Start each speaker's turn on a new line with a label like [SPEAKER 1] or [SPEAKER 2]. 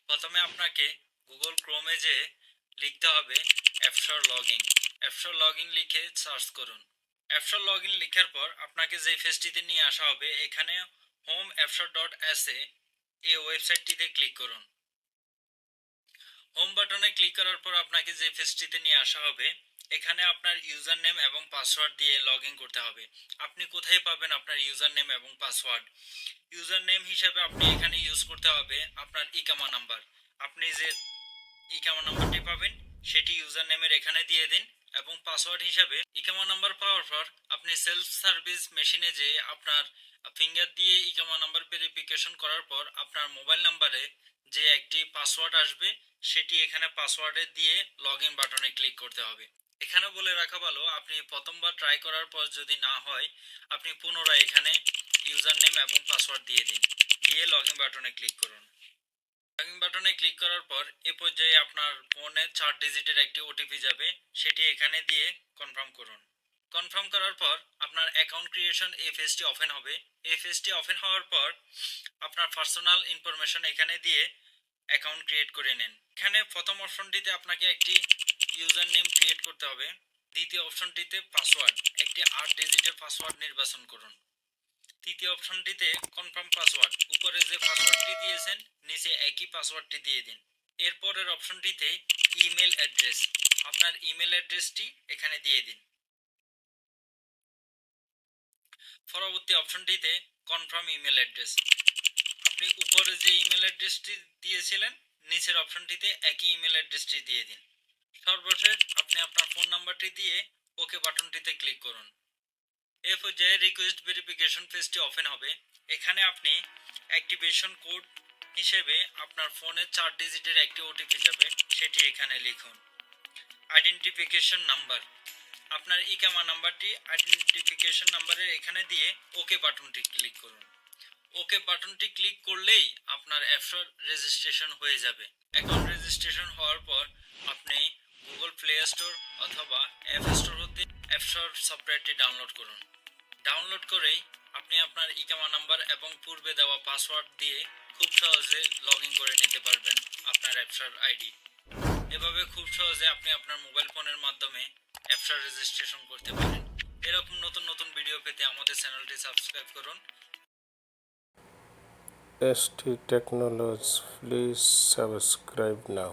[SPEAKER 1] প্রথমে আপনাকে গুগল ক্রোমে যে লিখতে হবে অ্যাপসর লগইন। অ্যাপসর লগইন লিখে সার্চ করুন। অ্যাপসর লগইন লেখার পর আপনাকে যে পেজটিতে নিয়ে আসা হবে, এখানে হোম appsor.sa এই ওয়েবসাইটটিতে ক্লিক করুন। হোম বাটনে ক্লিক করার পর আপনাকে যে পেজটিতে নিয়ে আসা হবে, এখানে আপনার ইউজার নেম এবং পাসওয়ার্ড দিয়ে লগ ইন করতে হবে। আপনি কোথায় পাবেন আপনার ইউজার নেম এবং পাসওয়ার্ড? ইউজার নেম হিসেবে আপনি এখানে ইউজ করতে হবে আপনার ইকামা নাম্বার। আপনি যে ইকামা নাম্বারটি পাবেন সেটি ইউজার নেমের এখানে দিয়ে দিন, এবং পাসওয়ার্ড হিসাবে ইকামা নাম্বার পাওয়ার পর আপনি সেলফ সার্ভিস মেশিনে যে আপনার ফিঙ্গার দিয়ে ইকামা নাম্বার ভেরিফিকেশন করার পর আপনার মোবাইল নাম্বারে যে একটি পাসওয়ার্ড আসবে, সেটি এখানে পাসওয়ার্ডে দিয়ে লগ ইন বাটনে ক্লিক করতে হবে। এখানে বলে রাখা ভালো, আপনি প্রথমবার ট্রাই করার পর যদি না হয়, আপনি পুনরায় এখানে ইউজার নেম এবং পাসওয়ার্ড দিয়ে দিন, দিয়ে লগ ইন বাটনে ক্লিক করুন। লগ ইন বাটনে ক্লিক করার পর এ পর্যায়ে আপনার ফোনে 4 ডিজিটের একটি ওটিপি যাবে, সেটি এখানে দিয়ে কনফার্ম করুন। কনফার্ম করার পর আপনার অ্যাকাউন্ট ক্রিয়েশন এই পেজটি ওপেন হবে। এই পেজটি ওপেন হওয়ার পর আপনার পার্সোনাল ইনফরমেশন এখানে দিয়ে অ্যাকাউন্ট ক্রিয়েট করে নিন। এখানে প্রথম অপশনটিতে আপনাকে একটি ইউজার নেম ক্রিয়েট করতে হবে। দ্বিতীয় অপশনটিতে পাসওয়ার্ড, একটি 8 ডিজিটের পাসওয়ার্ড নির্বাচন করুন। তৃতীয় অপশনটিতে কনফার্ম পাসওয়ার্ড, উপরে যে পাসওয়ার্ডটি দিয়েছেন নিচে একই পাসওয়ার্ডটি দিয়ে দিন। এরপরের অপশনটিতে ইমেল অ্যাড্রেস, আপনার ইমেল অ্যাড্রেসটি এখানে দিয়ে দিন। পরবর্তী অপশনটিতে কনফার্ম ইমেল অ্যাড্রেস, আপনি উপরে যে ইমেল অ্যাড্রেসটি দিয়েছিলেন নিচের অপশনটিতে একই ইমেল অ্যাড্রেসটি দিয়ে দিন। সর্বশেষ আপনি আপনার ফোন নাম্বারটি দিয়ে ওকে বাটনটিতে ক্লিক করুন। এ পর্যায়ে রিকোয়েস্ট ভেরিফিকেশন পেজটি ওপেন হবে। এখানে আপনি অ্যাক্টিভেশন কোড হিসেবে আপনার ফোনে 4 ডিজিটের একটি ওটিপি যাবে, সেটি এখানে লিখুন। আইডেন্টিফিকেশন নাম্বার, আপনার ইকামা নাম্বারটি আইডেন্টিফিকেশন নাম্বারের এখানে দিয়ে ওকে বাটনটি ক্লিক করুন। ওকে বাটনটি ক্লিক করলেই আপনার অ্যাপসর রেজিস্ট্রেশন হয়ে যাবে। অ্যাকাউন্ট রেজিস্ট্রেশন হওয়ার পর আপনি গুগল প্লে স্টোর অথবা অ্যাপ স্টোর হতে অ্যাপসর সফটওয়্যারটি ডাউনলোড করুন। ডাউনলোড করেই আপনি আপনার ইকামা নাম্বার এবং পূর্বে দেওয়া পাসওয়ার্ড দিয়ে খুব সহজে লগ ইন করে নিতে পারবেন আপনার অ্যাপসর আইডি। এভাবে খুব সহজে আপনি আপনার মোবাইল ফোনের মাধ্যমে অ্যাপসর রেজিস্ট্রেশন করতে পারেন। এরকম নতুন নতুন ভিডিও পেতে আমাদের চ্যানেলটি সাবস্ক্রাইব করুন।
[SPEAKER 2] ST Technologies, please subscribe now.